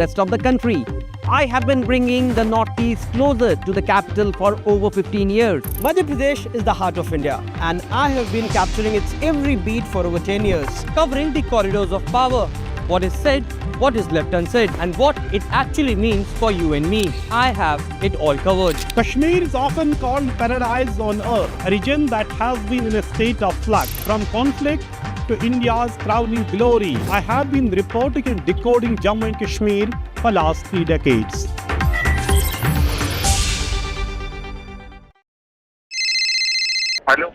rest of the country. I have been bringing the Northeast closer to the capital for over 15 years. Madhya Pradesh is the heart of India, and I have been capturing its every beat for over 10 years, covering the corridors of power, what is said, what is left unsaid, and what it actually means for you and me. I have it all covered. Kashmir is often called paradise on earth, a region that has been in a state of flux from conflict to India's crowning glory. I have been reporting and decoding Jammu and Kashmir for last 3 decades.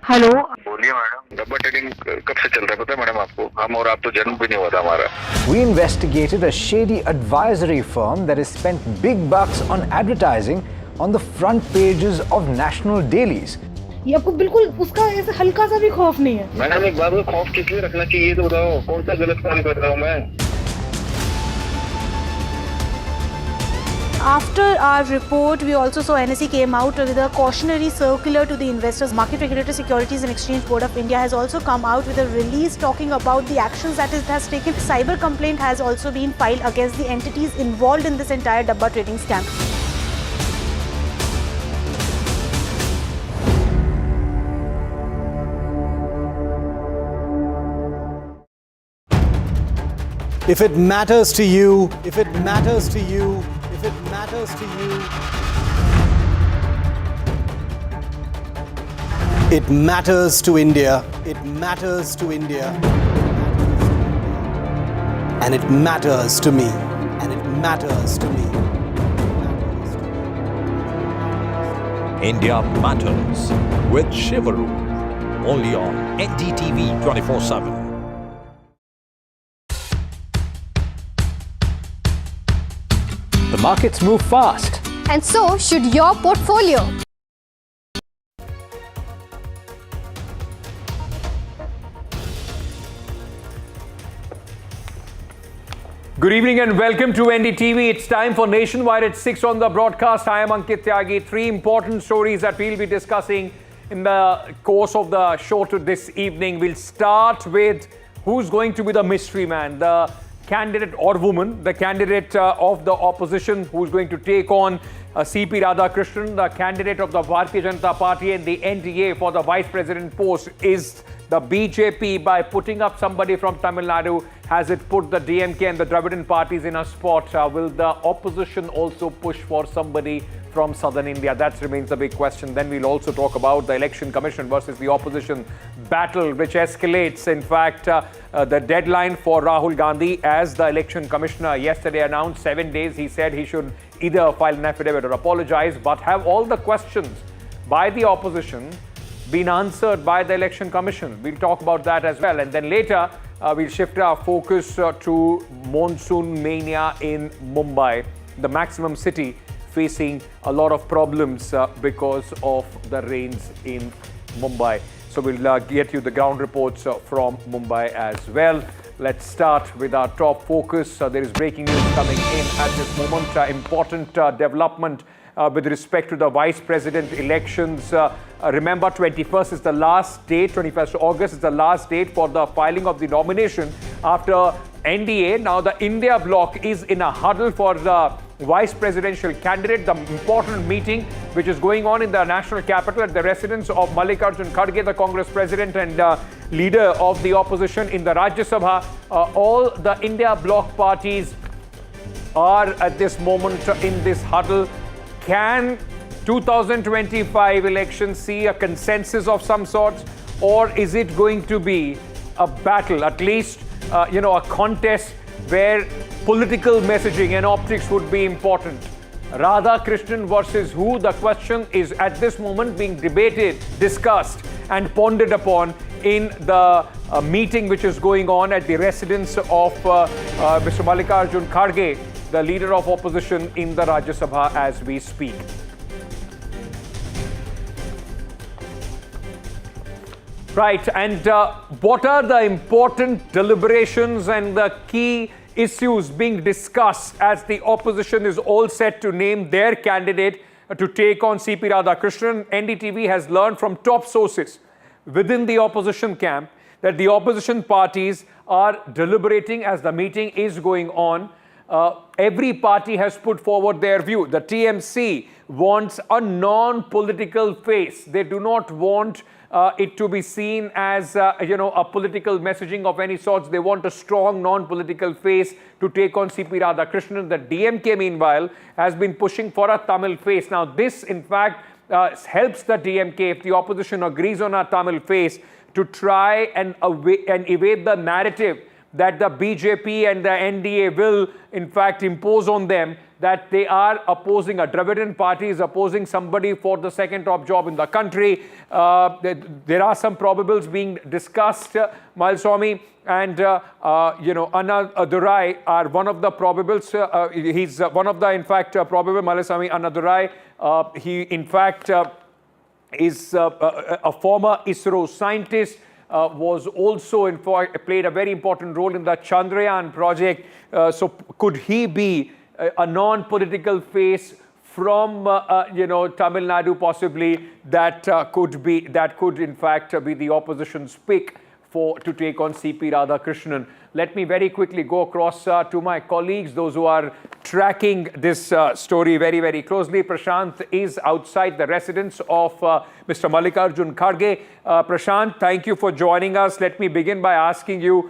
Hello बोलिए madam, डब्बा trading कब से चल रहा है पता है madam आपको? हम और आप तो जन्म भी नहीं हुआ था हमारा. We investigated a shady advisory firm that has spent big bucks on advertising on the front pages of national dailies. ये आपको बिल्कुल उसका ऐसे हल्का सा भी खौफ नहीं है. मैडम एक बात को खौफ किस लिए रखना चाहिए तो बताओ, कौन सा गलत काम कर रहा हूँ मैं? After our report, we also saw NSE came out with a cautionary circular to the investors. Market Regulator Securities and Exchange Board of India has also come out with a release talking about the actions that it has taken. Cyber complaint has also been filed against the entities involved in this entire Dabba trading scam. If it matters to you, if it matters to you, if it matters to you, it matters to India, it matters to India, and it matters to me, and it matters to me. India Matters with Shivaru, only on NDTV 24/7. The markets move fast. And so should your portfolio. Good evening and welcome to NDTV. It's time for Nationwide at 6 on the broadcast. I am Ankit Tyagi. 3 important stories that we'll be discussing in the course of the show to this evening. We'll start with who's going to be the mystery man, the candidate or woman, the candidate of the opposition who's going to take on C.P. Radhakrishnan, the candidate of the Bharatiya Janata Party and the NDA for the Vice President post. Is the BJP, by putting up somebody from Tamil Nadu, has it put the DMK and the Dravidian parties in a spot? Will the opposition also push for somebody from southern India? That remains the big question. Then we'll also talk about the election commission versus the opposition battle, which escalates. In fact, the deadline for Rahul Gandhi as the election commissioner yesterday announced 7 days. He said he should either file an affidavit or apologize, but have all the questions by the opposition been answered by the election commission? We'll talk about that as well. And then later, we'll shift our focus to monsoon mania in Mumbai, the maximum city facing a lot of problems because of the rains in Mumbai. So we'll get you the ground reports from Mumbai as well. Let's start with our top focus. There is breaking news coming in at this moment. Important development with respect to the Vice President elections. Remember, 21st is the last date, 21st August is the last date for the filing of the nomination after NDA. Now the India bloc is in a huddle for the Vice Presidential candidate. The important meeting which is going on in the national capital at the residence of Mallikarjun Kharge, the Congress President and leader of the opposition in the Rajya Sabha. All the India bloc parties are at this moment in this huddle. Can 2025 elections see a consensus of some sort, or is it going to be a battle, at least a contest where political messaging and optics would be important? Radhakrishnan versus who? The question is at this moment being debated, discussed and pondered upon in the meeting which is going on at the residence of Mr. Mallikarjun Kharge, the leader of opposition in the Rajya Sabha as we speak. Right, and what are the important deliberations and the key issues being discussed as the opposition is all set to name their candidate to take on C.P. Radhakrishnan? NDTV has learned from top sources within the opposition camp that the opposition parties are deliberating as the meeting is going on. every party has put forward their view. The TMC wants a non-political face. They do not want it to be seen as, a political messaging of any sorts. They want a strong non-political face to take on CP Radhakrishnan. The DMK, meanwhile, has been pushing for a Tamil face. Now, this, in fact, helps the DMK, if the opposition agrees on a Tamil face, to try and evade the narrative that the BJP and the NDA will, in fact, impose on them, that they are opposing, a Dravidian party is opposing somebody for the second top job in the country. There are some probables being discussed, Malswamy and, Anna Durai are one of the probables. He's one of the, in fact, probable, Malswamy Anna Durai. He, in fact, is a former ISRO scientist. Was also played a very important role in the Chandrayaan project. So could he be a non-political face from Tamil Nadu possibly that could in fact be the opposition's pick to take on CP Radhakrishnan? Let me very quickly go across to my colleagues, those who are tracking this story very, very closely. Prashant is outside the residence of Mr. Mallikarjun Kharge. Prashant, thank you for joining us. Let me begin by asking you,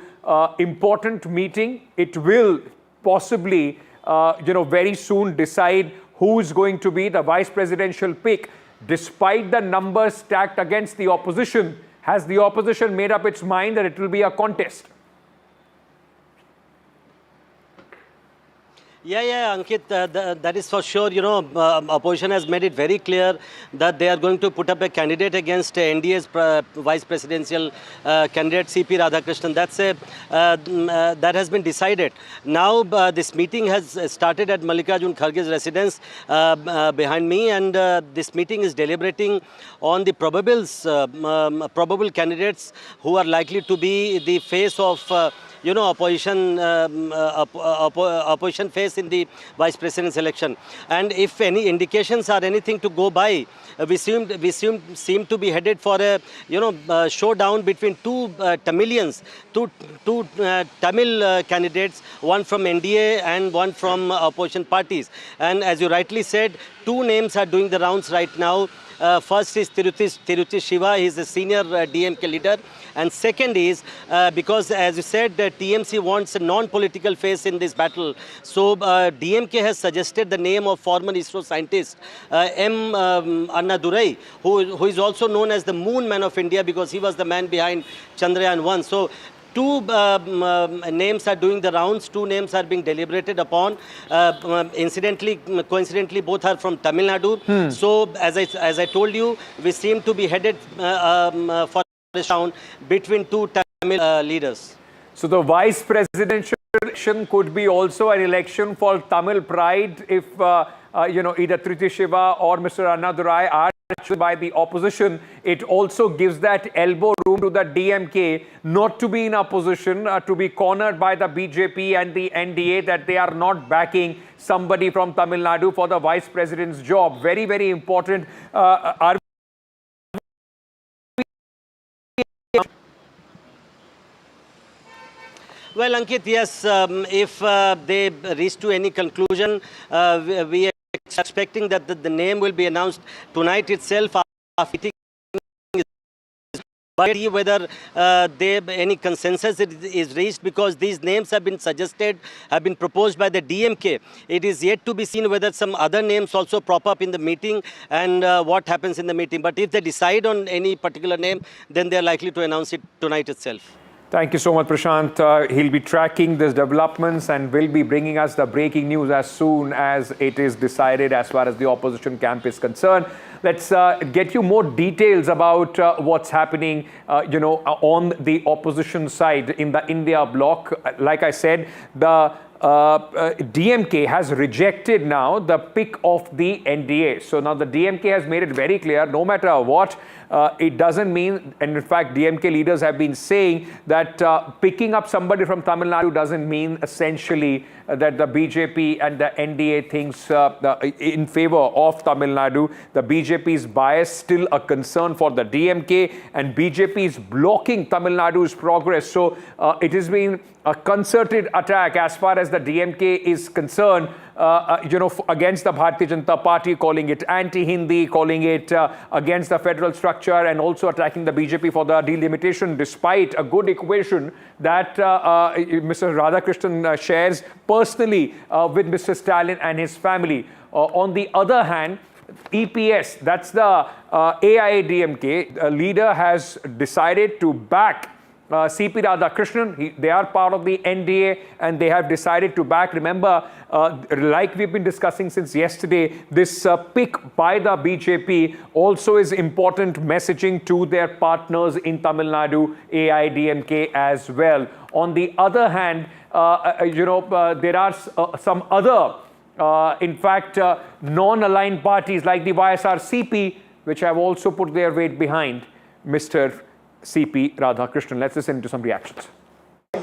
important meeting. It will possibly, very soon decide who is going to be the vice presidential pick. Despite the numbers stacked against the opposition, has the opposition made up its mind that it will be a contest? Yeah, Ankit, that is for sure. Opposition has made it very clear that they are going to put up a candidate against NDA's vice presidential candidate CP Radhakrishnan. That has been decided. Now this meeting has started at Mallikarjun Kharge's residence behind me, and this meeting is deliberating on the probable candidates who are likely to be the face of opposition face in the vice president's election. And if any indications are anything to go by, we seem to be headed for a showdown between two Tamilians, two Tamil candidates, one from NDA and one from opposition parties. And as you rightly said, two names are doing the rounds right now. First is Tiruchi Shiva, he is a senior DMK leader. And second is, because as you said, TMC wants a non-political face in this battle. So DMK has suggested the name of former ISRO scientist Anna Durai, who is also known as the Moon Man of India because he was the man behind Chandrayaan 1. So two names are doing the rounds, two names are being deliberated upon. Coincidentally, both are from Tamil Nadu. So as I told you, we seem to be headed for round between two Tamil leaders. So the vice presidential election could be also an election for Tamil pride if either Triti Shiva or Mr. Anna Durai are chosen by the opposition. It also gives that elbow room to the DMK not to be in a position to be cornered by the BJP and the NDA that they are not backing somebody from Tamil Nadu for the vice president's job. Very, very important. Well, Ankit, yes, if they reach to any conclusion, we are expecting that the name will be announced tonight itself. But whether any consensus is reached, because these names have been suggested, have been proposed by the DMK. It is yet to be seen whether some other names also prop up in the meeting and what happens in the meeting. But if they decide on any particular name, then they are likely to announce it tonight itself. Thank you so much, Prashant. He'll be tracking these developments and will be bringing us the breaking news as soon as it is decided as far as the opposition camp is concerned. Let's get you more details about what's happening, on the opposition side in the India bloc. Like I said, the DMK has rejected now the pick of the NDA. So now the DMK has made it very clear, no matter what, it doesn't mean, and in fact DMK leaders have been saying that picking up somebody from Tamil Nadu doesn't mean essentially that the BJP and the NDA thinks in favor of Tamil Nadu. The BJP's bias still a concern for the DMK, and BJP is blocking Tamil Nadu's progress. So it has been a concerted attack as far as the DMK is concerned, against the Bharatiya Janata Party, calling it anti-Hindi, calling it against the federal structure, and also attacking the BJP for the delimitation, despite a good equation that Mr. Radhakrishnan shares personally with Mr. Stalin and his family. On the other hand, EPS, that's the AIADMK leader, has decided to back CP Radhakrishnan. They are part of the NDA and they have decided to back. Remember, like we've been discussing since yesterday, this pick by the BJP also is important messaging to their partners in Tamil Nadu, AIADMK as well. On the other hand, there are some other, in fact, non-aligned parties like the YSRCP, which have also put their weight behind Mr. CP Radhakrishnan. Let's listen to some reactions. They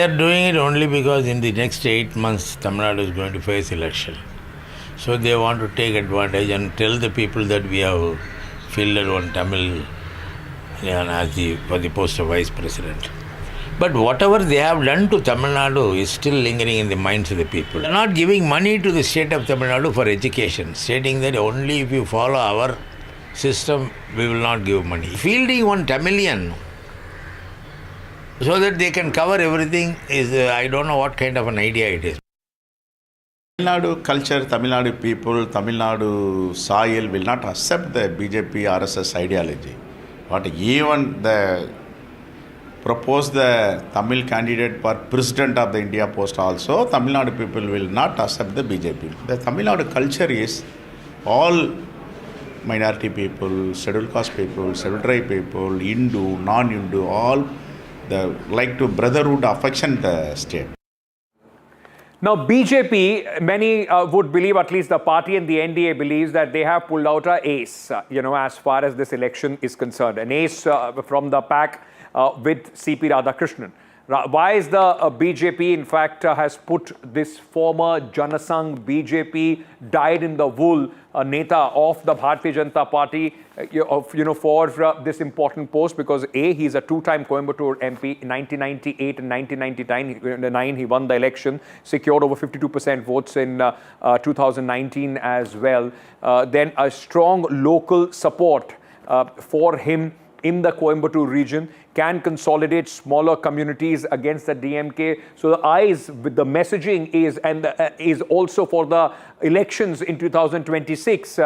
are doing it only because in the next 8 months Tamil Nadu is going to face election. So they want to take advantage and tell the people that we have fielded one Tamil for the post of Vice President. But whatever they have done to Tamil Nadu is still lingering in the minds of the people. They are not giving money to the state of Tamil Nadu for education, stating that only if you follow our system, we will not give money. Fielding one Tamilian so that they can cover everything is, I don't know what kind of an idea it is. Tamil Nadu culture, Tamil Nadu people, Tamil Nadu soil will not accept the BJP RSS ideology. But even the proposed the Tamil candidate for president of the India post also, Tamil Nadu people will not accept the BJP. The Tamil Nadu culture is all minority people, scheduled caste people, scheduled tribe people, Hindu, non-Hindu, all like to brotherhood affection the state. Now, BJP, many would believe, at least the party and the NDA believes, that they have pulled out an ace, as far as this election is concerned. An ace from the pack with CP Radhakrishnan. Why is the BJP, in fact, has put this former Janasangh BJP, dyed-in-the-wool neta of the Bharatiya Janata Party, for this important post? Because A, he's a two-time Coimbatore MP. In 1998 and 1999, he won the election, secured over 52% votes in 2019 as well. Then a strong local support for him in the Coimbatore region, can consolidate smaller communities against the DMK. So the eyes with the messaging is also for the elections in 2026,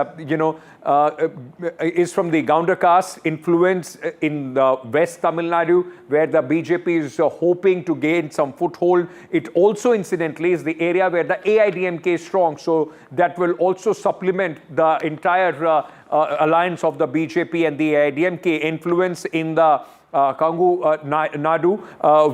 is from the Gounder caste influence in the West Tamil Nadu, where the BJP is hoping to gain some foothold. It also, incidentally, is the area where the AIADMK is strong. So that will also supplement the entire alliance of the BJP and the AIADMK influence in the Nadu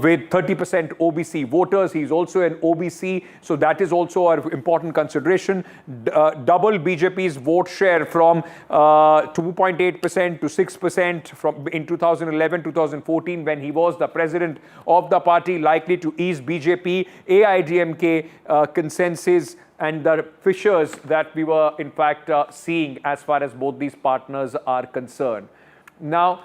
with 30% OBC voters. He's also an OBC, so that is also an important consideration. Double BJP's vote share from 2.8% to 6% from in 2011-2014 when he was the president of the party, likely to ease BJP, AIADMK consensus and the fissures that we were in fact seeing as far as both these partners are concerned. Now,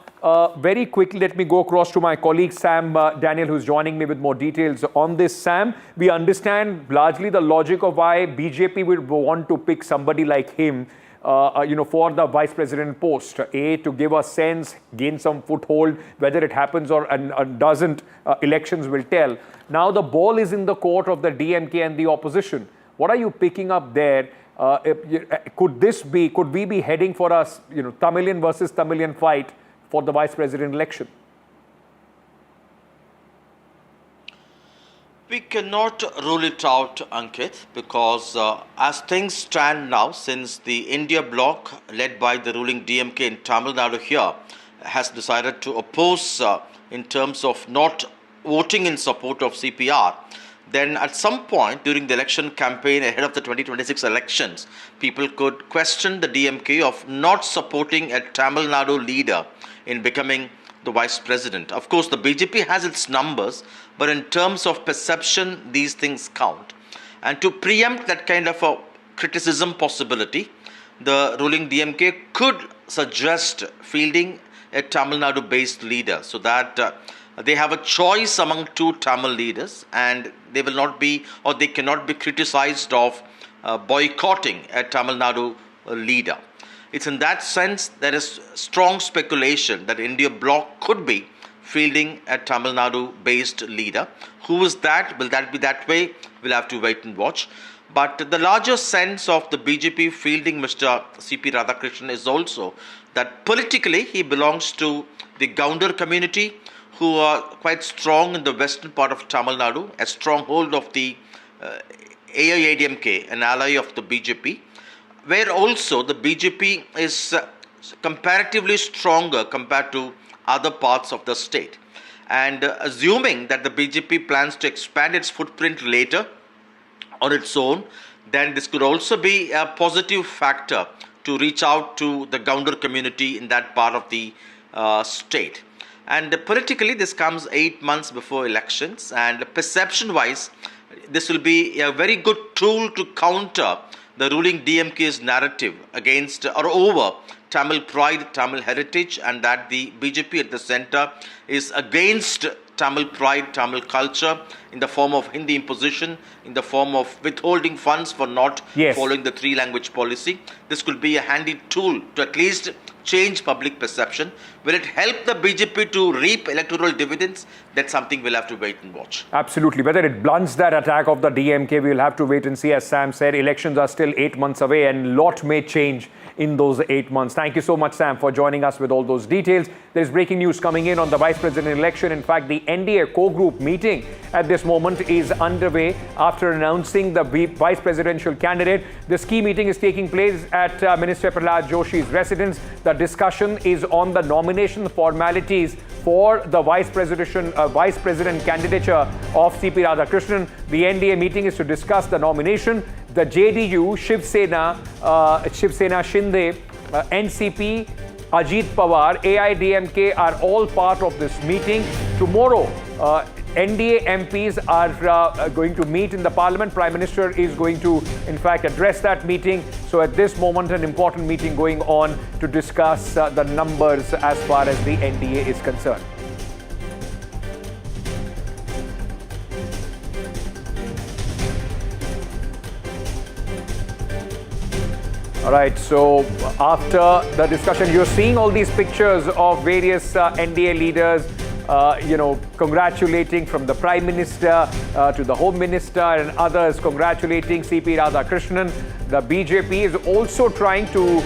very quickly, let me go across to my colleague Sam Daniel, who's joining me with more details on this. Sam, we understand largely the logic of why BJP would want to pick somebody like him, for the vice president post. A, to give a sense, gain some foothold. Whether it happens or doesn't, elections will tell. Now, the ball is in the court of the DMK and the opposition. What are you picking up there? Could we be heading for a Tamilian versus Tamilian fight for the vice president election? We cannot rule it out, Ankit, because as things stand now, since the India bloc led by the ruling DMK in Tamil Nadu here has decided to oppose in terms of not voting in support of CPR, then at some point during the election campaign ahead of the 2026 elections, people could question the DMK of not supporting a Tamil Nadu leader in becoming the vice president. Of course, the BJP has its numbers, but in terms of perception, these things count. And to preempt that kind of a criticism possibility, the ruling DMK could suggest fielding a Tamil Nadu based leader so that they have a choice among two Tamil leaders and they will not be, or they cannot be criticized of boycotting a Tamil Nadu leader. It's in that sense there is strong speculation that India bloc could be fielding a Tamil Nadu based leader. Who is that? Will that be that way? We'll have to wait and watch. But the larger sense of the BJP fielding Mr. C.P. Radhakrishnan is also that politically he belongs to the Gounder community who are quite strong in the western part of Tamil Nadu, a stronghold of the AIADMK, an ally of the BJP, where also the BJP is comparatively stronger compared to other parts of the state. And assuming that the BJP plans to expand its footprint later on its own, then this could also be a positive factor to reach out to the Gounder community in that part of the state. And politically, this comes 8 months before elections, and perception-wise, this will be a very good tool to counter the ruling DMK's narrative against or over Tamil pride, Tamil heritage, and that the BJP at the center is against Tamil pride, Tamil culture in the form of Hindi imposition, in the form of withholding funds for not following the three-language policy. This could be a handy tool to at least change public perception. Will it help the BJP to reap electoral dividends? That's something we'll have to wait and watch. Absolutely. Whether it blunts that attack of the DMK, we'll have to wait and see. As Sam said, elections are still 8 months away and a lot may change in those 8 months. Thank you so much, Sam, for joining us with all those details. There's breaking news coming in on the Vice President election. In fact, the NDA co-group meeting at this moment is underway after announcing the Vice Presidential candidate. This key meeting is taking place at Minister Prahlad Joshi's residence. The discussion is on the nomination formalities for the Vice President candidature of C.P. Radhakrishnan. The NDA meeting is to discuss the nomination. The JDU, Shiv Sena Shinde, NCP, Ajit Pawar, AIDMK are all part of this meeting. Tomorrow, NDA MPs are going to meet in the Parliament. Prime Minister is going to, in fact, address that meeting. So at this moment, an important meeting going on to discuss the numbers as far as the NDA is concerned. All right, so after the discussion, you're seeing all these pictures of various NDA leaders, congratulating, from the Prime Minister to the Home Minister and others congratulating C.P. Radhakrishnan. The BJP is also trying to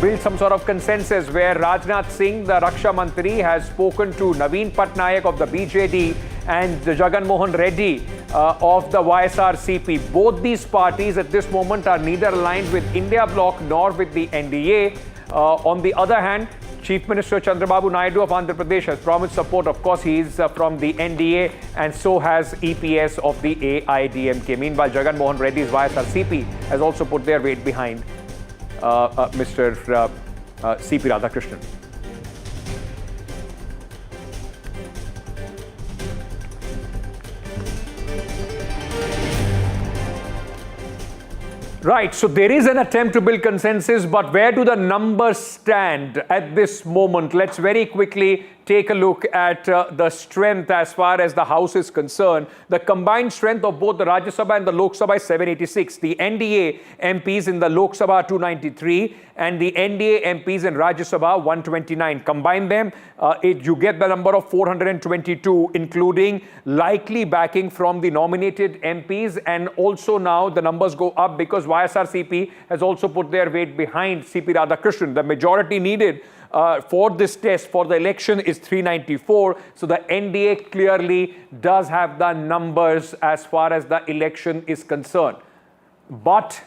build some sort of consensus where Rajnath Singh, the Raksha Mantri, has spoken to Naveen Patnaik of the BJD and Jagan Mohan Reddy of the YSRCP. Both these parties at this moment are neither aligned with India bloc nor with the NDA. On the other hand, Chief Minister Chandrababu Naidu of Andhra Pradesh has promised support. Of course, he is from the NDA, and so has EPS of the AIDMK. Meanwhile, Jagan Mohan Reddy's YSRCP has also put their weight behind Mr. C.P. Radhakrishnan. Right, so there is an attempt to build consensus, but where do the numbers stand at this moment? Let's very quickly take a look at the strength as far as the House is concerned. The combined strength of both the Rajya Sabha and the Lok Sabha is 786. The NDA MPs in the Lok Sabha 293 and the NDA MPs in Rajya Sabha 129. Combine them, you get the number of 422, including likely backing from the nominated MPs, and also now the numbers go up because YSRCP has also put their weight behind C.P. Radhakrishnan. The majority needed for this test, for the election, is 394. So the NDA clearly does have the numbers as far as the election is concerned. But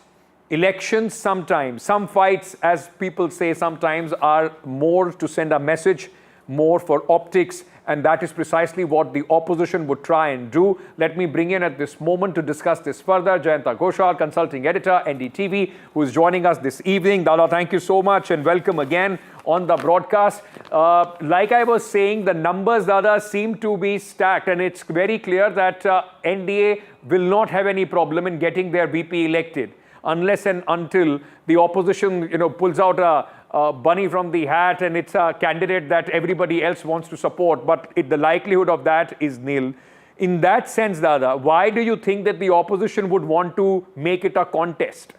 elections sometimes, some fights, as people say sometimes, are more to send a message, more for optics, and that is precisely what the opposition would try and do. Let me bring in at this moment to discuss this further Jayanta Ghoshal, consulting editor, NDTV, who is joining us this evening. Dada, thank you so much and welcome again on the broadcast. Like I was saying, the numbers, Dada, seem to be stacked, and it's very clear that NDA will not have any problem in getting their VP elected unless and until the opposition, pulls out a bunny from the hat and it's a candidate that everybody else wants to support. But the likelihood of that is nil. In that sense, Dada, why do you think that the opposition would want to make it a contest?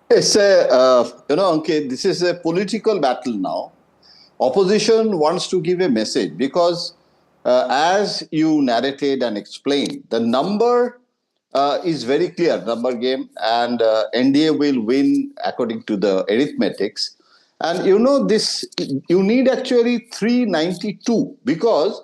It's Ankit, this is a political battle now. Opposition wants to give a message because as you narrated and explained, the number is very clear, number game, and NDA will win according to the arithmetics. And this, you need actually 392 because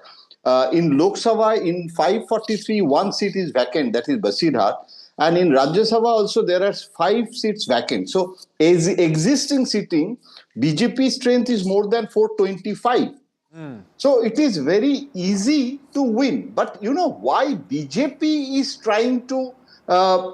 in Lok Sabha, in 543, one seat is vacant, that is Basirhat. And in Rajya Sabha also, there are 5 seats vacant. So as existing sitting, BJP strength is more than 425. So it is very easy to win. But why BJP is trying to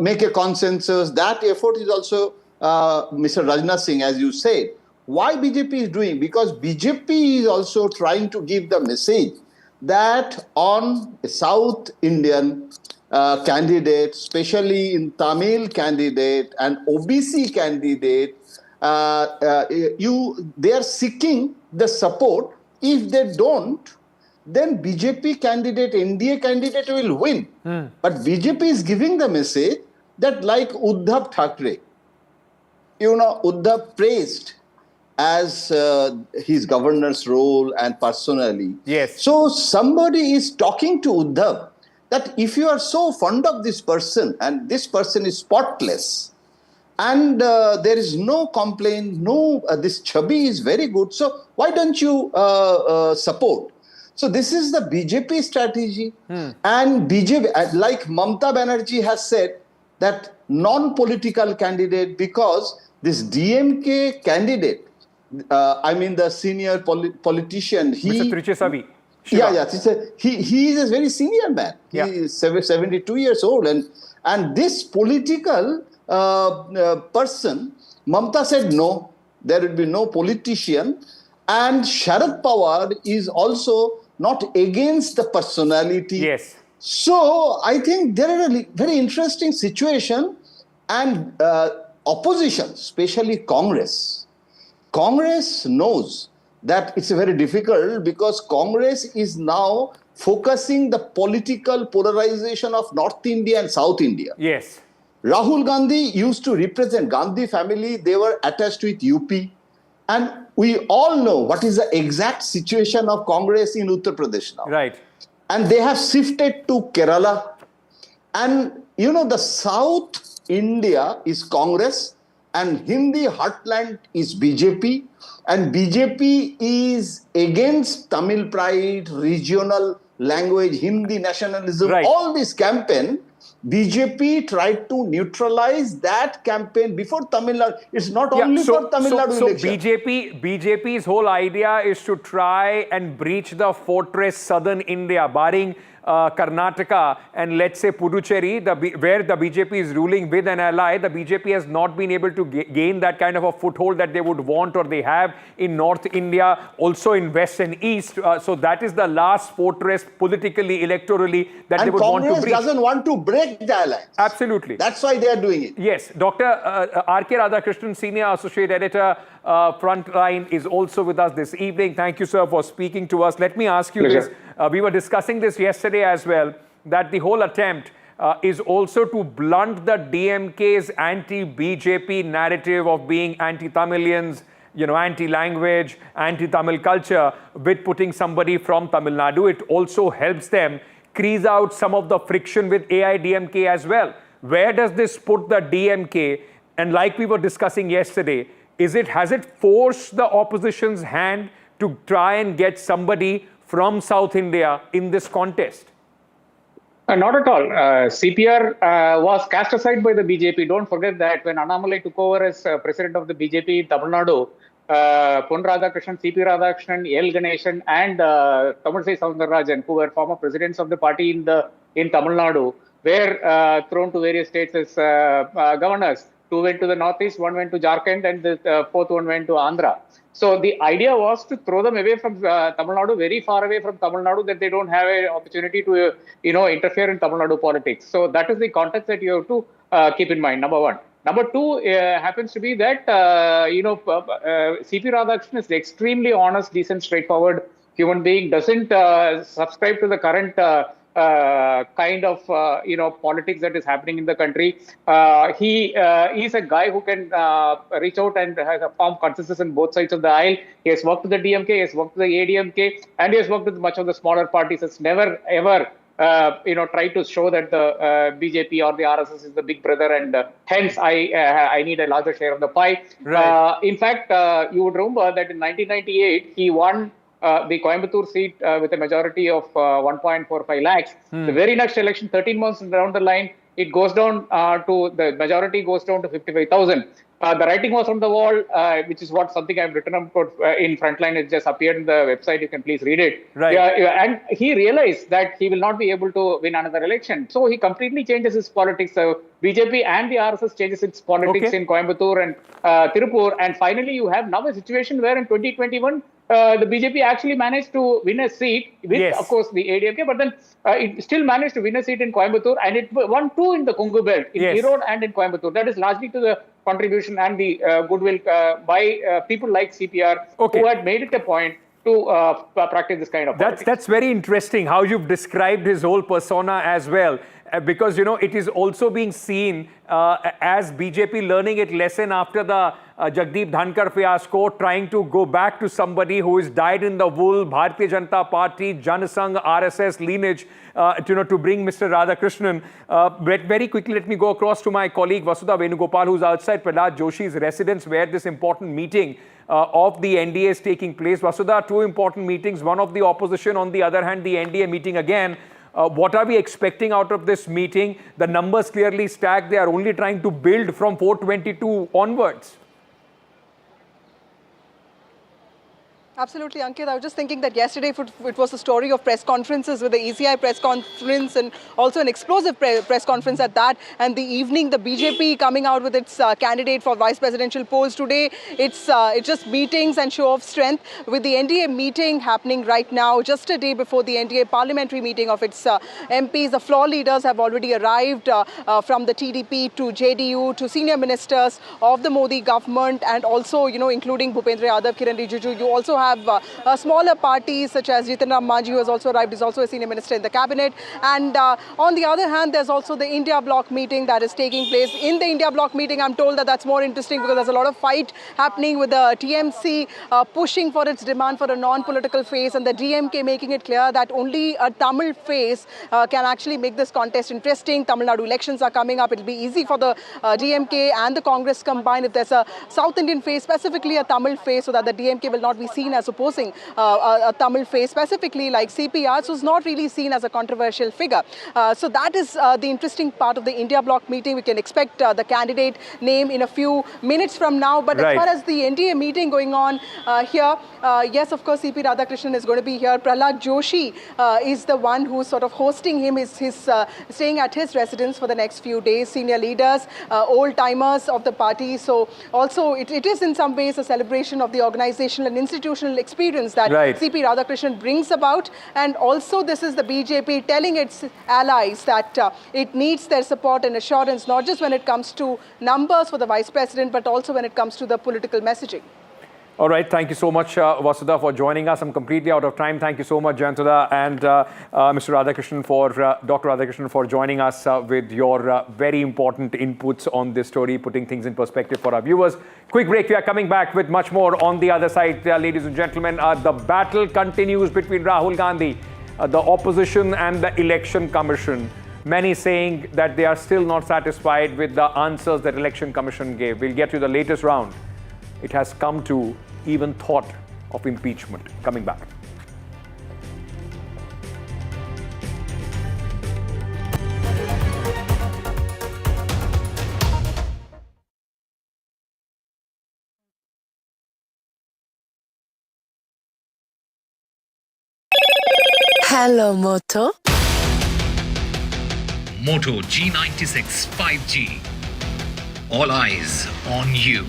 make a consensus? That effort is also Mr. Rajnath Singh, as you said. Why BJP is doing? Because BJP is also trying to give the message that on a South Indian candidate, especially in Tamil candidate and OBC candidate, they are seeking the support. If they don't, then BJP candidate, NDA candidate will win. But BJP is giving the message that like Uddhav Thackeray, Uddhav praised as his governor's role and personally. Yes. So somebody is talking to Uddhav that if you are so fond of this person and this person is spotless, and there is no complaint, this chubby is very good, so why don't you support? So this is the BJP strategy. And BJP, like Mamata Banerjee has said, that non-political candidate, because this DMK candidate, the senior politician, Mr. Trichesavi. He is a very senior man. He is 72 years old. And this political person, Mamata said no, there will be no politician, and Sharad Pawar is also not against the personality. Yes. So I think there is a very interesting situation, and opposition, especially Congress knows that it's very difficult because Congress is now focusing the political polarization of North India and South India. Yes. Rahul Gandhi used to represent Gandhi family. They were attached with UP. And we all know what is the exact situation of Congress in Uttar Pradesh now. Right. And they have shifted to Kerala. And, the South India is Congress and Hindi heartland is BJP. And BJP is against Tamil pride, regional language, Hindi nationalism, all this campaign. BJP tried to neutralize that campaign before Tamil Nadu. It's not only for Tamil Nadu election. So BJP's whole idea is to try and breach the fortress southern India, barring Karnataka and let's say Puducherry, where the BJP is ruling with an ally. The BJP has not been able to gain that kind of a foothold that they would want or they have in North India, also in West and East. So that is the last fortress politically, electorally that they would want to breach. And Congress doesn't want to break the alliance. Absolutely. That's why they are doing it. Yes. Dr. R.K. Radhakrishnan, Senior Associate Editor, Frontline, is also with us this evening. Thank you, sir, for speaking to us. Let me ask you this. We were discussing this yesterday as well, that the whole attempt is also to blunt the DMK's anti-BJP narrative of being anti-Tamilians, anti-language, anti-Tamil culture, with putting somebody from Tamil Nadu. It also helps them crease out some of the friction with AIDMK as well. Where does this put the DMK? And like we were discussing yesterday, Has it forced the opposition's hand to try and get somebody from South India in this contest? Not at all. CPR was cast aside by the BJP. Don't forget that when Annamalai took over as president of the BJP in Tamil Nadu, Pon Radhakrishnan, CP Radhakrishnan, L. Ganeshan, and Tamilisai Soundararajan, who were former presidents of the party in Tamil Nadu, were thrown to various states as governors. 2 went to the northeast, 1 went to Jharkhand, and the fourth one went to Andhra. So the idea was to throw them away from Tamil Nadu, very far away from Tamil Nadu, that they don't have an opportunity to, interfere in Tamil Nadu politics. So that is the context that you have to keep in mind, number one. Number two happens to be that, CP Radhakrishnan is an extremely honest, decent, straightforward human being, doesn't subscribe to the current kind of politics that is happening in the country. He is a guy who can reach out and form consensus on both sides of the aisle. He has worked with the DMK, he has worked with the ADMK, and he has worked with much of the smaller parties. It's never ever try to show that the BJP or the RSS is the big brother, and hence I need a larger share of the pie. Right. In fact, you would remember that in 1998 he won the Coimbatore seat with a majority of 1.45 lakhs. The very next election, 13 months down the line, it goes down to the majority goes down to 55,000. The writing was on the wall, which is something I've written about in Frontline. It just appeared in the website. You can please read it. Right. And he realized that he will not be able to win another election. So he completely changes his politics. So BJP and the RSS changes its politics in Coimbatore and Tirupur. And finally, you have now a situation where in 2021, the BJP actually managed to win a seat with, of course, the ADMK, but then it still managed to win a seat in Coimbatore, and it won 2 in the Kongu belt, in Erode and in Coimbatore. That is largely to the contribution and the goodwill by people like CPR, who had made it a point to practice this kind of politics. That's very interesting how you've described his whole persona as well. Because, it is also being seen as BJP learning its lesson after the Jagdeep Dhankar fiasco, trying to go back to somebody who is dyed in the wool, Bharatiya Janata Party, Janasangh, RSS lineage, to bring Mr. Radhakrishnan. Very quickly, let me go across to my colleague Vasudha Venugopal, who's outside Prahlad Joshi's residence, where this important meeting of the NDA is taking place. Vasudha, 2 important meetings, one of the opposition, on the other hand, the NDA meeting again. What are we expecting out of this meeting? The numbers clearly stack. They are only trying to build from 422 onwards. Absolutely, Ankit. I was just thinking that yesterday it was a story of press conferences, with the ECI press conference and also an explosive press conference at that. And the evening, the BJP coming out with its candidate for vice presidential polls. Today, it's just meetings and show of strength, with the NDA meeting happening right now, just a day before the NDA parliamentary meeting of its MPs. The floor leaders have already arrived from the TDP to JDU to senior ministers of the Modi government, and also, including Bhupendra Yadav, Kiran Rijiju. You also have smaller parties such as Jitan Ram Manjhi, who has also arrived, is also a senior minister in the cabinet. And on the other hand, there's also the India bloc meeting that is taking place. In the India bloc meeting, I'm told that that's more interesting because there's a lot of fight happening with the TMC pushing for its demand for a non-political face, and the DMK making it clear that only a Tamil face can actually make this contest interesting. Tamil Nadu elections are coming up. It'll be easy for the DMK and the Congress combined if there's a South Indian face, specifically a Tamil face, so that the DMK will not be seen as opposing a Tamil face, specifically like CPR, so it's not really seen as a controversial figure. So that is the interesting part of the India bloc meeting. We can expect the candidate name in a few minutes from now. But as far as the NDA meeting going on here, yes, of course, CP Radhakrishnan is going to be here. Prahlad Joshi is the one who's sort of hosting him. He's staying at his residence for the next few days. Senior leaders, old-timers of the party. So also it is in some ways a celebration of the organizational and institutional experience that CP Radhakrishnan brings about. And also this is the BJP telling its allies that it needs their support and assurance, not just when it comes to numbers for the vice president, but also when it comes to the political messaging. All right. Thank you so much, Vasudha, for joining us. I'm completely out of time. Thank you so much, Jayantudha and Mr. Radhakrishnan Dr. Radhakrishnan for joining us with your very important inputs on this story, putting things in perspective for our viewers. Quick break. We are coming back with much more on the other side. Ladies and gentlemen, the battle continues between Rahul Gandhi, the opposition and the Election Commission. Many saying that they are still not satisfied with the answers that Election Commission gave. We'll get to the latest round it has come to even thought of impeachment. Coming back. Hello, Moto. Moto G96 5G. All eyes on you.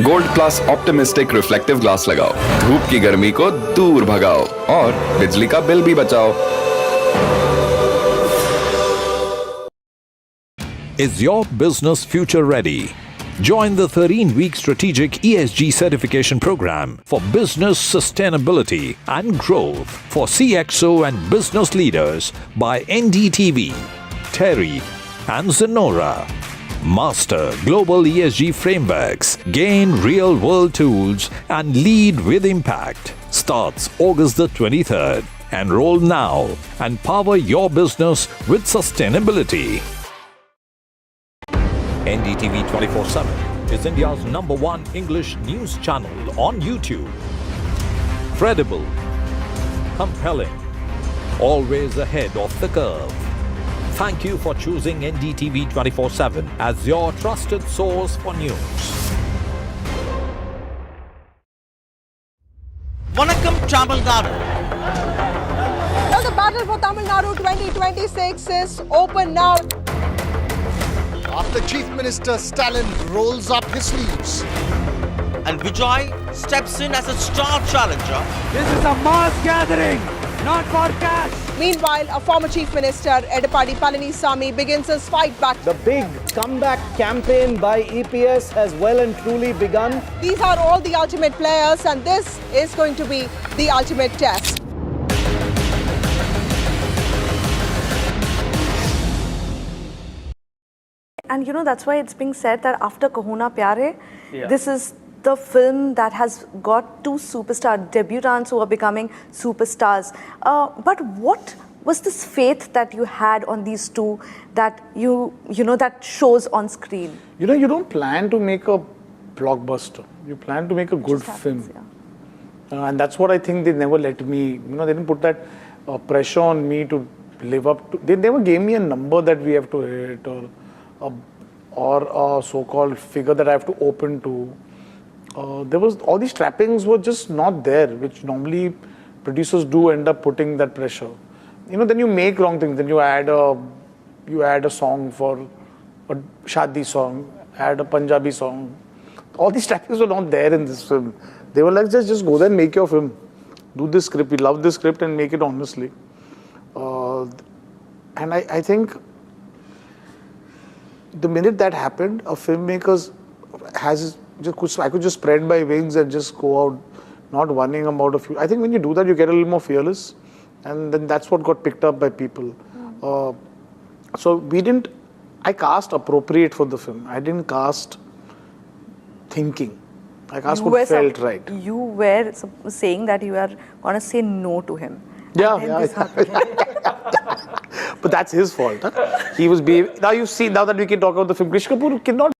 Gold plus optimistic reflective glass लगाओ, धूप की गर्मी को दूर भगाओ और बिजली का बिल भी बचाओ। Is your business future ready? Join the 13-week strategic ESG certification program for business sustainability and growth for CXO and business leaders by NDTV, Terry and Zenora. Master global ESG frameworks, gain real-world tools and lead with impact. Starts August the 23rd. Enroll now and power your business with sustainability. NDTV 24/7 is India's #1 English news channel on YouTube. Credible, compelling, always ahead of the curve. Thank you for choosing NDTV 24/7 as your trusted source for news. Vanakkam Tamil Nadu. Well, the battle for Tamil Nadu 2026 is open now. After Chief Minister Stalin rolls up his sleeves and Vijay steps in as a star challenger. This is a mass gathering, not for cash. Meanwhile, a former Chief Minister, Edapadi Palanisamy, begins his fight back. The big comeback campaign by EPS has well and truly begun. These are all the ultimate players, and this is going to be the ultimate test. And you know, that's why it's being said that after Kahuna Pyare, Yeah. this is the film that has got two superstar debutants who are becoming superstars. But what was this faith that you had on these two that you know that shows on screen? You know, you don't plan to make a blockbuster. You plan to make a good film. And that's what I think they never let me, you know, they didn't put that pressure on me to live up to. They never gave me a number that we have to hit or a so-called figure that I have to open to. There was all these trappings were just not there, which normally producers do end up putting that pressure. You know, then you make wrong things. Then you add a song for a shadi song, add a Punjabi song. All these trappings were not there in this film. They were like, just go there and make your film. Do this script. We love this script and make it honestly. And I think the minute that happened, a filmmaker I could just spread my wings and just go out, not worrying about a few. I think when you do that, you get a little more fearless, and then that's what got picked up by people. So I cast appropriate for the film. I didn't cast thinking. I cast what felt right. You were saying that you are going to say no to him. Yeah. But that's his fault. Huh? He was behaving. Now you see, now that we can talk about the film, Krish Kapoor cannot.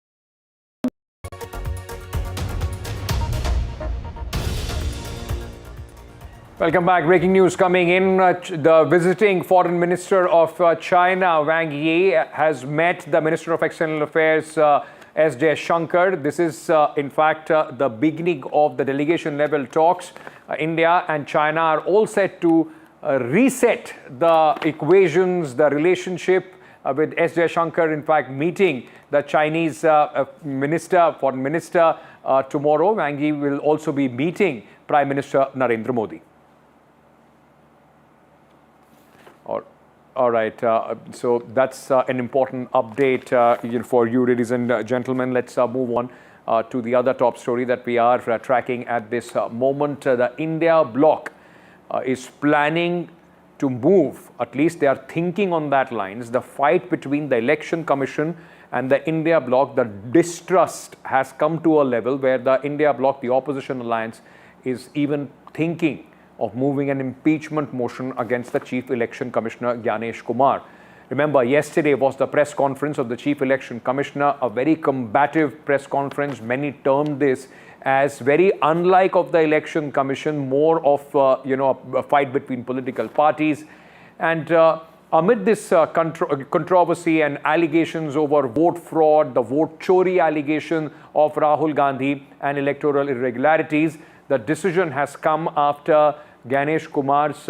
Welcome back. Breaking news coming in. The visiting Foreign Minister of China, Wang Yi, has met the Minister of External Affairs, S. Jaishankar. This is, in fact, the beginning of the delegation-level talks. India and China are all set to reset the equations, the relationship with S. Jaishankar, in fact, meeting the Chinese Foreign Minister tomorrow. Wang Yi will also be meeting Prime Minister Narendra Modi. All right. So that's an important update for you, ladies and gentlemen. Let's move on to the other top story that we are tracking at this moment. The India bloc is planning to move, at least they are thinking on that lines, the fight between the Election Commission and the India bloc. The distrust has come to a level where the India bloc, the opposition alliance, is even thinking of moving an impeachment motion against the Chief Election Commissioner, Gyanesh Kumar. Remember, yesterday was the press conference of the Chief Election Commissioner, a very combative press conference. Many termed this as very unlike of the Election Commission, more of a fight between political parties. And amid this controversy and allegations over vote fraud, the vote chori allegation of Rahul Gandhi and electoral irregularities, the decision has come after Gyanesh Kumar's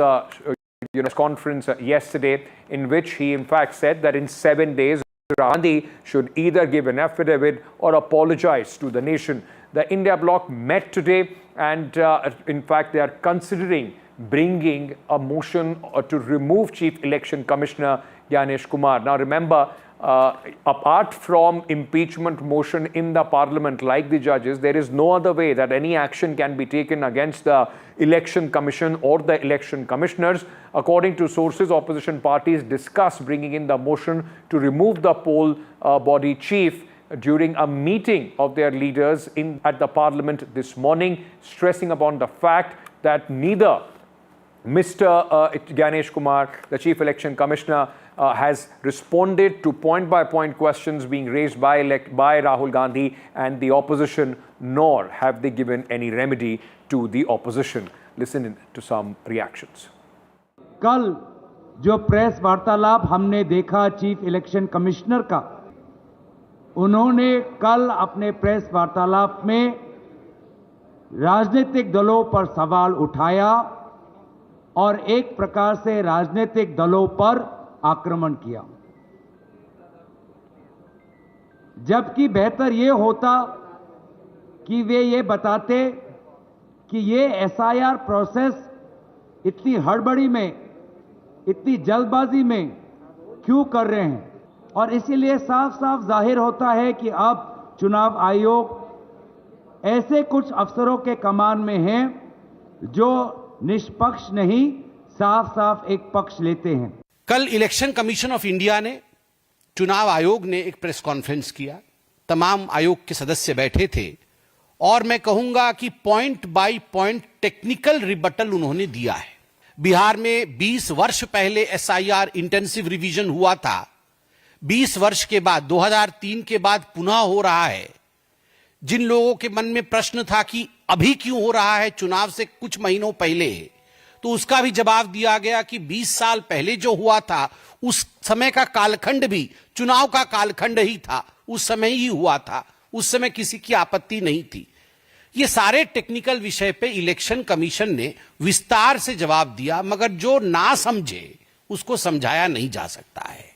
conference yesterday, in which he in fact said that in 7 days, Gandhi should either give an affidavit or apologize to the nation. The India bloc met today and in fact they are considering bringing a motion to remove Chief Election Commissioner Gyanesh Kumar. Now remember, apart from impeachment motion in the parliament like the judges, there is no other way that any action can be taken against the Election Commission or the election commissioners. According to sources, opposition parties discussed bringing in the motion to remove the poll body chief during a meeting of their leaders at the parliament this morning, stressing upon the fact that neither Mr. Gyanesh Kumar, the Chief Election Commissioner, has responded to point-by-point questions being raised by Rahul Gandhi and the opposition, nor have they given any remedy to the opposition. Listen to some reactions. कल जो press वार्तालाप हमने देखा chief election commissioner का, उन्होंने कल अपने press वार्तालाप में राजनीतिक दलों पर सवाल उठाया और एक प्रकार से राजनीतिक दलों पर आक्रमण किया, जबकि बेहतर ये होता कि वे ये बताते कि ये एसआईआर प्रोसेस इतनी हड़बड़ी में, इतनी जल्दबाजी में क्यों कर रहे हैं। और इसीलिए साफ साफ जाहिर होता है कि अब चुनाव आयोग ऐसे कुछ अफसरों के कमान में हैं जो निष्पक्ष नहीं, साफ साफ एक पक्ष लेते हैं। कल इलेक्शन कमीशन ऑफ इंडिया ने, चुनाव आयोग ने एक प्रेस कॉन्फ्रेंस किया, तमाम आयोग के सदस्य बैठे थे और मैं कहूंगा कि point by point technical rebuttal उन्होंने दिया है। बिहार में 20 वर्ष पहले एसआईआर इंटेंसिव रिवीजन हुआ था, 20 वर्ष के बाद 2003 के बाद पुनः हो रहा है। जिन लोगों के मन में प्रश्न था कि अभी क्यों हो रहा है, चुनाव से कुछ महीनों पहले, तो उसका भी जवाब दिया गया कि 20 साल पहले जो हुआ था उस समय का कालखंड भी चुनाव का कालखंड ही था, उस समय ही हुआ था, उस समय किसी की आपत्ति नहीं थी। ये सारे टेक्निकल विषय पे इलेक्शन कमीशन ने विस्तार से जवाब दिया, मगर जो ना समझे उसको समझाया नहीं जा सकता है।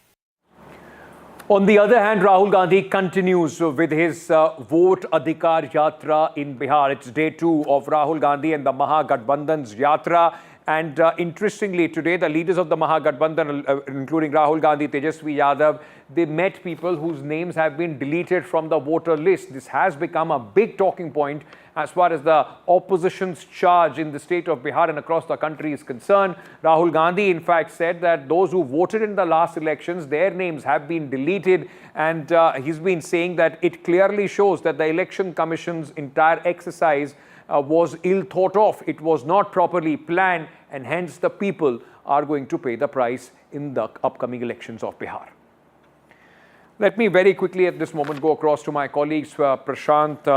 On the other hand, Rahul Gandhi continues with his Vote Adhikar Yatra in Bihar. It's day 2 of Rahul Gandhi and the Mahagathbandhan's Yatra. And interestingly, today, the leaders of the Mahagathbandhan, including Rahul Gandhi, Tejasvi Yadav, they met people whose names have been deleted from the voter list. This has become a big talking point as far as the opposition's charge in the state of Bihar and across the country is concerned. Rahul Gandhi, in fact, said that those who voted in the last elections, their names have been deleted. And he's been saying that it clearly shows that the Election Commission's entire exercise was ill thought of. It was not properly planned, and hence the people are going to pay the price in the upcoming elections of Bihar. Let me very quickly at this moment go across to my colleagues, Prashant,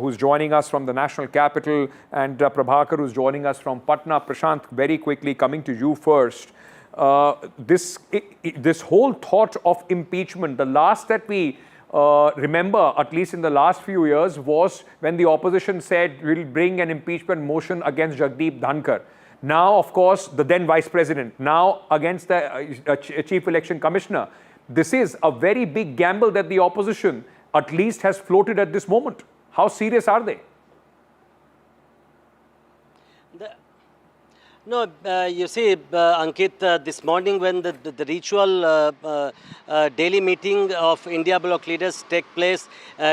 who's joining us from the national capital, and Prabhakar, who's joining us from Patna. Prashant, very quickly coming to you first. This whole thought of impeachment, the last that we remember, at least in the last few years, was when the opposition said we'll bring an impeachment motion against Jagdeep Dhankar. Now, of course, the then Vice President, now against the Chief Election Commissioner. This is a very big gamble that the opposition at least has floated at this moment. How serious are they? No, you see, Ankit, this morning when the ritual daily meeting of India bloc leaders take place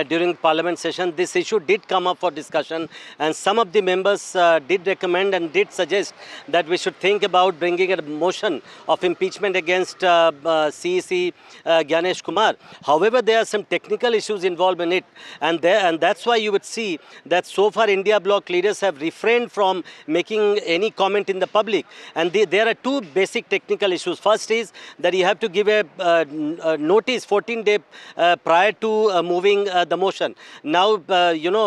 during Parliament session, this issue did come up for discussion, and some of the members did recommend and did suggest that we should think about bringing a motion of impeachment against CEC Ganesh Kumar. However, there are some technical issues involved in it, and that's why you would see that so far India bloc leaders have refrained from making any comment in the public, and there are two basic technical issues. First is that you have to give a notice 14-day prior to moving the motion. Now,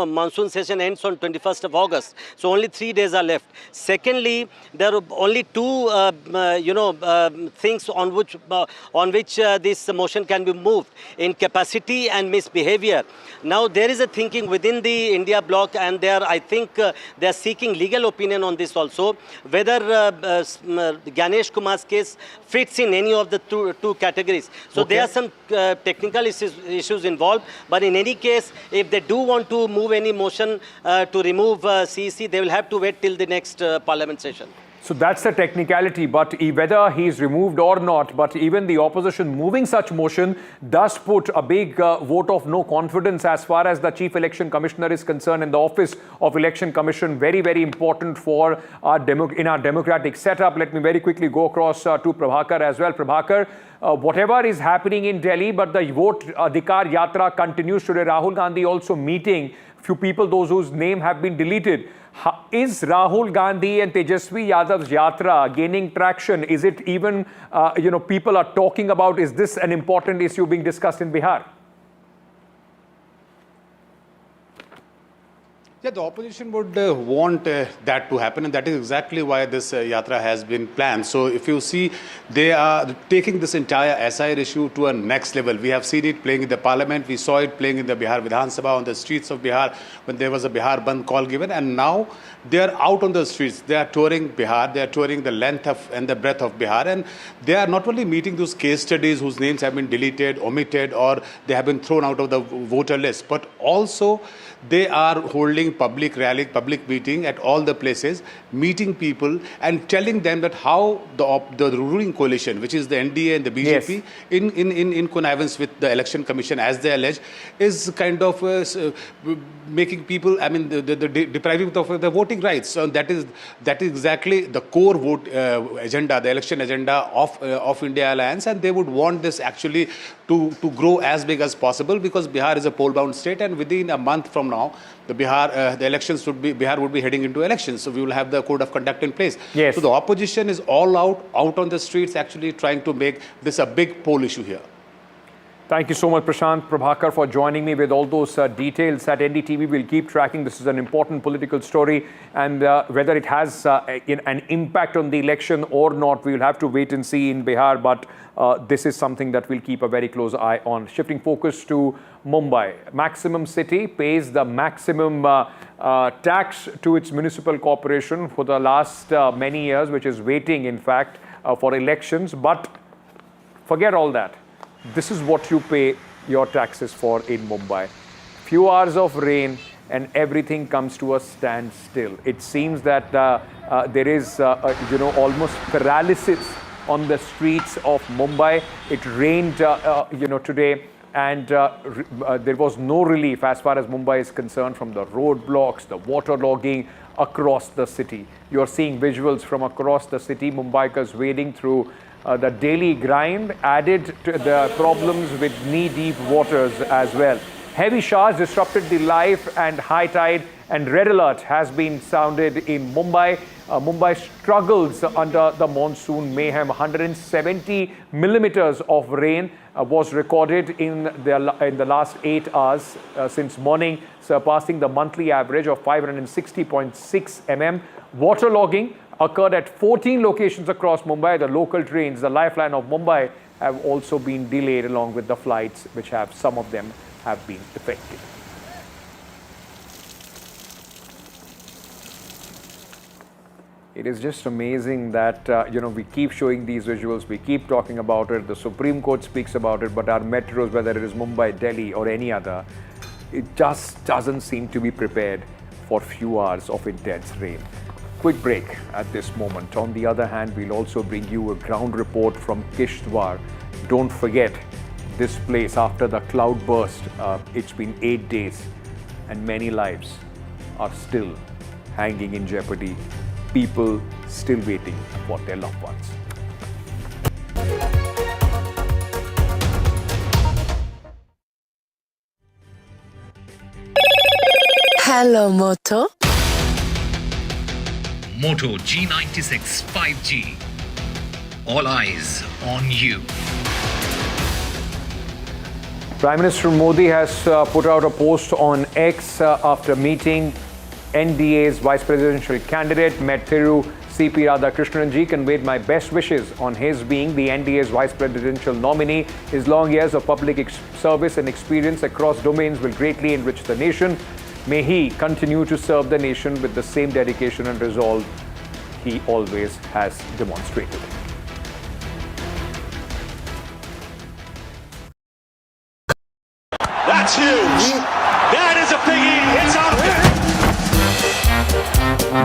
monsoon session ends on 21st of August, so only 3 days are left. Secondly, there are only two things on which this motion can be moved: incapacity and misbehavior. Now, there is a thinking within the India bloc, and I think they are seeking legal opinion on this also, whether Ganesh Kumar's case fits in any of the two categories. So there are some technical issues involved, but in any case, if they do want to move any motion to remove CEC, they will have to wait till the next Parliament session. So that's the technicality, but whether he's removed or not, but even the opposition moving such motion does put a big vote of no confidence as far as the Chief Election Commissioner is concerned, and the Office of Election Commission, very, very important for our democratic setup. Let me very quickly go across to Prabhakar as well. Prabhakar, whatever is happening in Delhi, but the Vote Adhikar Yatra continues today. Rahul Gandhi also meeting few people, those whose name have been deleted. Is Rahul Gandhi and Tejasvi Yadav's Yatra gaining traction? Is it even, people are talking about, is this an important issue being discussed in Bihar? Yeah, the opposition would want that to happen, and that is exactly why this yatra has been planned. So if you see, they are taking this entire SIR issue to a next level. We have seen it playing in the parliament. We saw it playing in the Bihar Vidhan Sabha on the streets of Bihar when there was a Bihar Bandh call given, and now they are out on the streets. They are touring Bihar. They are touring the length of and the breadth of Bihar, and they are not only meeting those case studies whose names have been deleted, omitted, or they have been thrown out of the voter list, but also they are holding public rally, public meeting at all the places, meeting people and telling them that how the ruling coalition, which is the NDA and the BJP, in connivance with the Election Commission, as they allege, is kind of making people, depriving of the voting rights. So that is exactly the core vote agenda, the election agenda of India Alliance, and they would want this actually to grow as big as possible, because Bihar is a poll-bound state, and within a month from now, Bihar would be heading into elections. So we will have the code of conduct in place. Yes. So the opposition is all out on the streets, actually trying to make this a big poll issue here. Thank you so much, Prashant Prabhakar, for joining me with all those details. At NDTV, we'll keep tracking. This is an important political story, and whether it has an impact on the election or not, we'll have to wait and see in Bihar. But this is something that we'll keep a very close eye on. Shifting focus to Mumbai. Maximum City pays the maximum tax to its municipal corporation for the last many years, which is waiting, in fact, for elections. But forget all that. This is what you pay your taxes for in Mumbai. Few hours of rain and everything comes to a standstill. It seems that there is, almost paralysis on the streets of Mumbai. It rained, today, and there was no relief as far as Mumbai is concerned from the roadblocks, the waterlogging across the city. You're seeing visuals from across the city. Mumbaikars wading through the daily grind, added to the problems with knee-deep waters as well. Heavy showers disrupted the life, and high tide and red alert has been sounded in Mumbai. Mumbai struggles under the monsoon mayhem. 170 millimeters of rain was recorded in the last 8 hours since morning, surpassing the monthly average of 560.6 mm. Waterlogging occurred at 14 locations across Mumbai. The local trains, the lifeline of Mumbai, have also been delayed, along with the flights, which some of them have been affected. It is just amazing that, we keep showing these visuals, we keep talking about it, the Supreme Court speaks about it, but our metros, whether it is Mumbai, Delhi or any other, it just doesn't seem to be prepared for few hours of intense rain. quick break at this moment. On the other hand, we'll also bring you a ground report from Kishtwar. Don't forget, this place after the cloud burst, it's been 8 days and many lives are still hanging in jeopardy. People still waiting for their loved ones. Hello, Moto. Moto G96 5G. All eyes on you. Prime Minister Modi has put out a post on X after meeting NDA's vice presidential candidate, met Thiru CP Radhakrishnan, conveyed my best wishes on his being the NDA's vice presidential nominee. His long years of public service and experience across domains will greatly enrich the nation. May he continue to serve the nation with the same dedication and resolve he always has demonstrated. That's huge. That is a biggie. It's out there.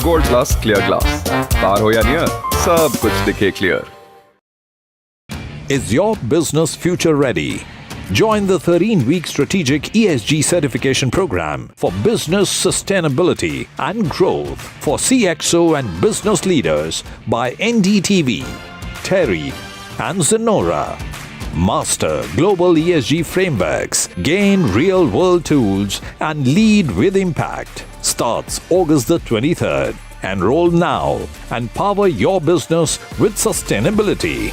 Gold Plus Clear Glass. Par ho ya near, sab kuch dikhe clear. Is your business future ready? Join the 13-week strategic ESG certification program for business sustainability and growth for CXO and business leaders by NDTV, Terry and Zenora. Master global ESG frameworks, gain real-world tools and lead with impact. Starts August the 23rd. Enroll now and power your business with sustainability.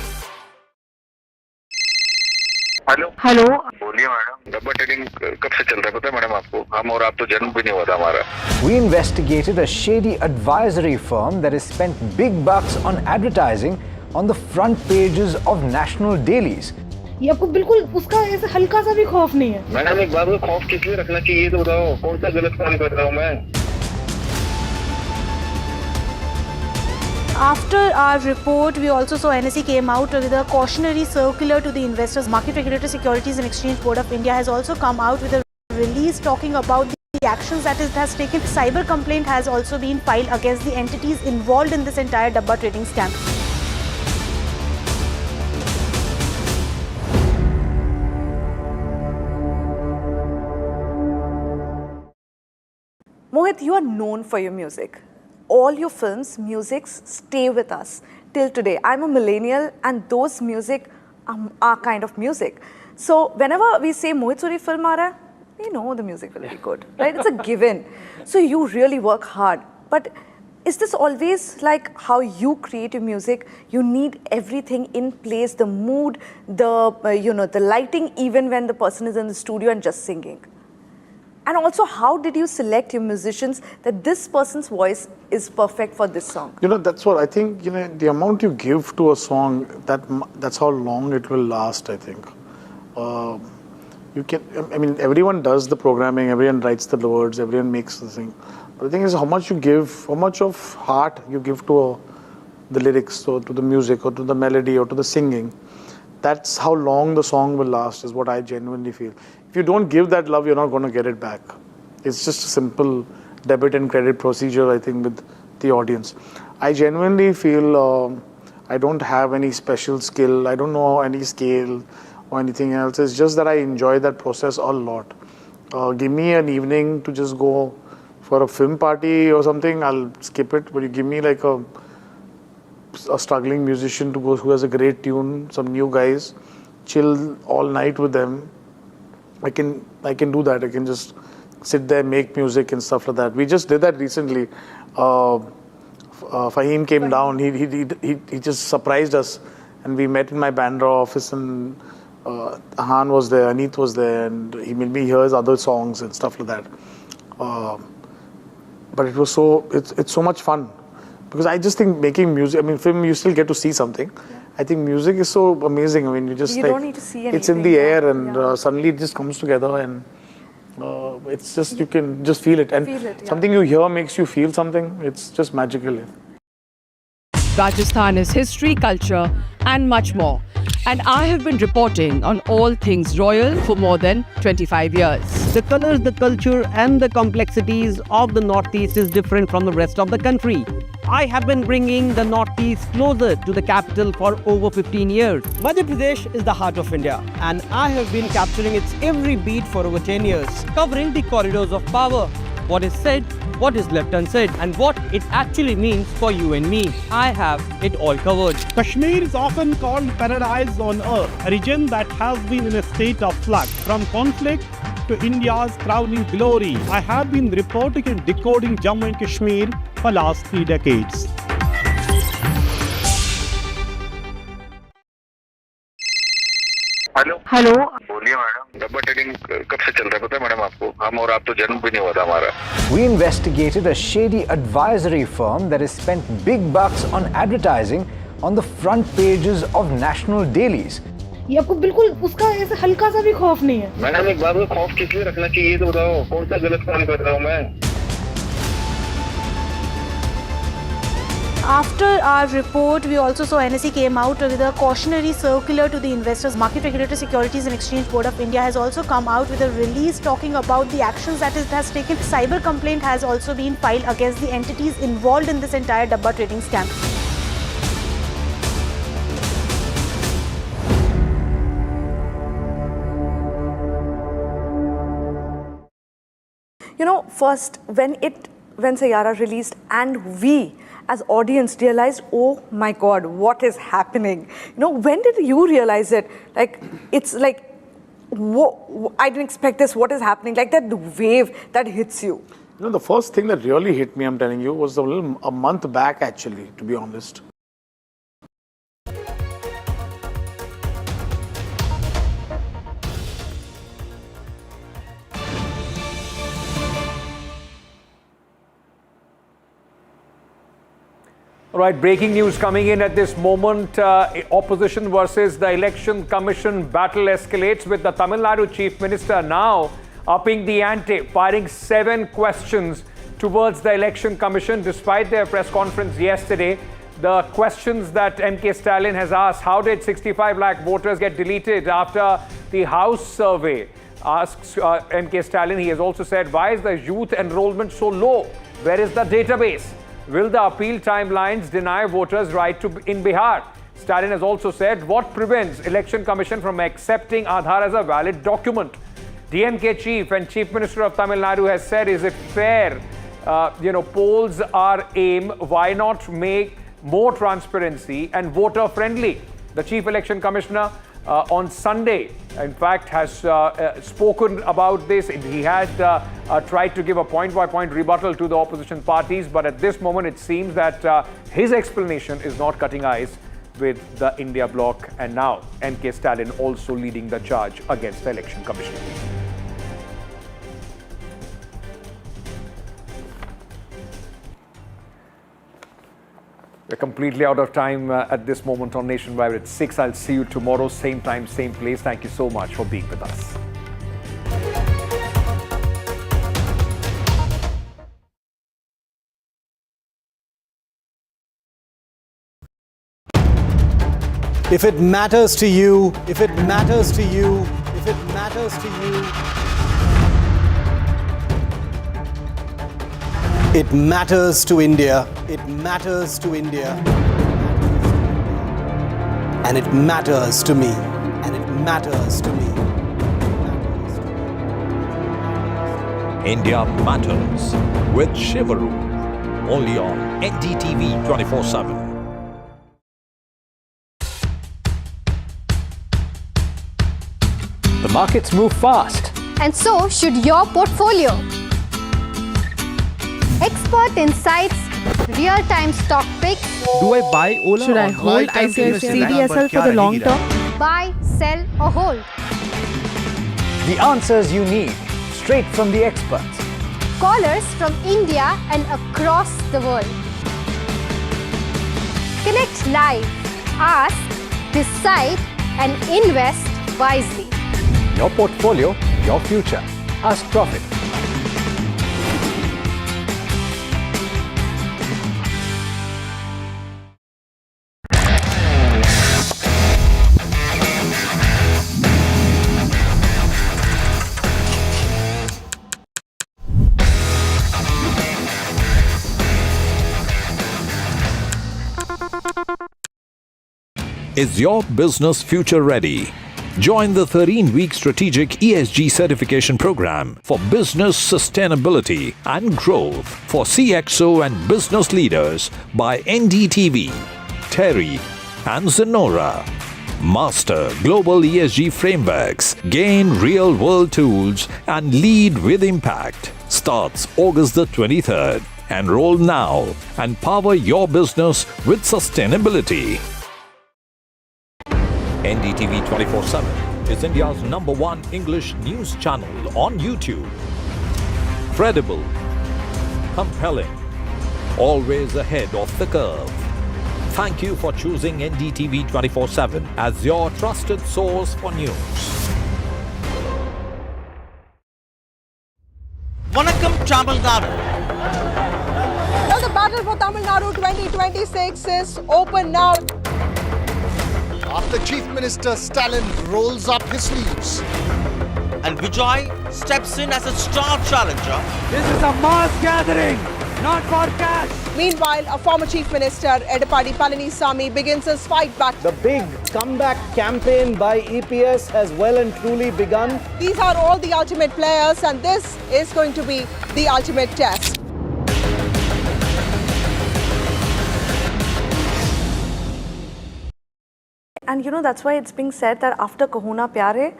Hello hello बोलिए madam डब्बा trading कब से चल रहा है पता है madam आपको हम और आप तो जन्म भी नहीं हुआ था हमारा We investigated a shady advisory firm that has spent big bucks on advertising on the front pages of national dailies. ये आपको बिल्कुल उसका ऐसे हल्का सा भी खौफ नहीं है मैडम एक बात को खौफ किस लिए रखना चाहिए तो बताओ कौन सा गलत काम कर रहा हूँ मैं After our report, we also saw NSE came out with a cautionary circular to the investors. Market Regulator Securities and Exchange Board of India has also come out with a release talking about the actions that it has taken. Cyber complaint has also been filed against the entities involved in this entire Dabba trading scam. Mohit, you are known for your music. All your films, musics stay with us till today. I'm a millennial and those music are kind of music. So whenever we say Mohit Suri film aa raha hai, we know the music will be good, right? It's a given. So you really work hard. But is this always like how you create your music? You need everything in place, the mood, the lighting, even when the person is in the studio and just singing. And also, how did you select your musicians that this person's voice is perfect for this song? You know, that's what I think, you know, the amount you give to a song, that's how long it will last, I think. Everyone does the programming, everyone writes the words, everyone makes the thing. But the thing is how much you give, how much of heart you give to the lyrics or to the music or to the melody or to the singing. That's how long the song will last, is what I genuinely feel. If you don't give that love, you're not going to get it back. It's just a simple debit and credit procedure, I think, with the audience. I genuinely feel I don't have any special skill. I don't know any scale or anything else. It's just that I enjoy that process a lot. Give me an evening to just go for a film party or something, I'll skip it. But you give me like a struggling musician to go who has a great tune, some new guys, chill all night with them. I can do that. I can just sit there, make music and stuff like that. We just did that recently. Fahim came down. He just surprised us, and we met in my Bandra office. And Han was there, Aneet was there, and he made me hear his other songs and stuff like that. But it was it's so much fun. Because I just think making music, film, you still get to see something. Yeah. I think music is so amazing. You don't need to see anything. It's in the air and suddenly it just comes together and it's just, you can just feel it. And something you hear makes you feel something. It's just magical. Rajasthan is history, culture and much more. And I have been reporting on all things royal for more than 25 years. The colors, the culture and the complexities of the Northeast is different from the rest of the country. I have been bringing the Northeast closer to the capital for over 15 years. Madhya Pradesh is the heart of India, and I have been capturing its every beat for over 10 years, covering the corridors of power, what is said, what is left unsaid, and what it actually means for you and me. I have it all covered. Kashmir is often called paradise on earth, a region that has been in a state of flux from conflict to India's crowning glory. I have been reporting and decoding Jammu and Kashmir for last 3 decades. Hello hello बोलिए madam, डब्बा telling कब से चल रहा है पता है madam आपको? हम और आप तो जन्म भी नहीं हुआ था हमारा. We investigated a shady advisory firm that has spent big bucks on advertising on the front pages of national dailies. ये आपको बिल्कुल उसका ऐसे हल्का सा भी खौफ नहीं है. मैडम एक बात को खौफ किस लिए रखना चाहिए ये तो बताओ, कौन सा गलत काम कर रहा हूँ मैं? After our report, we also saw NSE came out with a cautionary circular to the investors. Market Regulator Securities and Exchange Board of India has also come out with a release talking about the actions that it has taken. Cyber complaint has also been filed against the entities involved in this entire Dabba trading scam. You know, first when Sayyara released and we as audience realized, oh my God, what is happening? You know, when did you realize it? Like, it's like, I didn't expect this, what is happening? Like that wave that hits you. You know, the first thing that really hit me, I'm telling you, was a month back actually, to be honest. All right, breaking news coming in at this moment. Opposition versus the Election Commission battle escalates with the Tamil Nadu Chief Minister now upping the ante, firing 7 questions towards the Election Commission despite their press conference yesterday. The questions that MK Stalin has asked, how did 65 lakh voters get deleted after the House survey? Asks MK Stalin. He has also said, why is the youth enrollment so low? Where is the database? Will the appeal timelines deny voters right in Bihar? Stalin has also said, what prevents Election Commission from accepting Akhara as a valid document? DMK Chief and Chief Minister of Tamil Nadu has said, is it fair? Polls are aim. Why not make more transparency and voter friendly? The Chief Election Commissioner on Sunday, in fact, has spoken about this. He had tried to give a point-by-point rebuttal to the opposition parties, but at this moment it seems that his explanation is not cutting eyes with the India bloc, and now MK Stalin also leading the charge against the Election Commission. We're completely out of time at this moment on Nationwide at 6. I'll see you tomorrow, same time, same place. Thank you so much for being with us. If it matters to you, if it matters to you, if it matters to you, it matters to India. It matters to India. And it matters to me. And it matters to me. India Matters with Shivaru. Only on NDTV 24/7. The markets move fast. And so should your portfolio. Expert insights, real-time stock picks. Do I buy Ola? Should I hold CDSL for the long term? Buy, sell or hold. The answers you need, straight from the experts. Callers from India and across the world. Connect live, ask, decide and invest wisely. Your portfolio, your future. Ask Profit. Is your business future ready? Join the 13-week strategic ESG certification program for business sustainability and growth for CXO and business leaders by NDTV, Terry and Zenora. Master global ESG frameworks, gain real-world tools and lead with impact. Starts August the 23rd. Enroll now and power your business with sustainability. NDTV 24/7 is India's #1 English news channel on YouTube. Credible, compelling, always ahead of the curve. Thank you for choosing NDTV 24/7 as your trusted source for news. Vanakkam Tamil Nadu. Well, the battle for Tamil Nadu 2026 is open now. After Chief Minister Stalin rolls up his sleeves. And Vijay steps in as a star challenger. This is a mass gathering, not for cash. Meanwhile, a former Chief Minister, Edapadi Palanisamy, begins his fight back. The big comeback campaign by EPS has well and truly begun. These are all the ultimate players, and this is going to be the ultimate test. And you know, that's why it's being said that after Kahuna Pyare,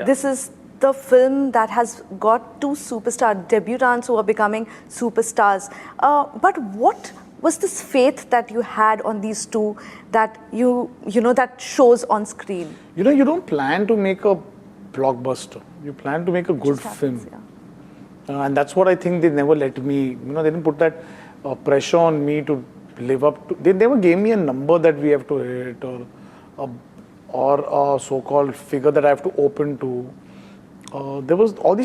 this is the film that has got two superstar debutants who are becoming superstars. But what was this faith that you had on these two that you know, that shows on screen? You know, you don't plan to make a blockbuster. You plan to make a good film. And that's what I think they never let me, you know, they didn't put that pressure on me to live up to. They never gave me a number that we have to hit or a so-called figure that I have to open to. There was all these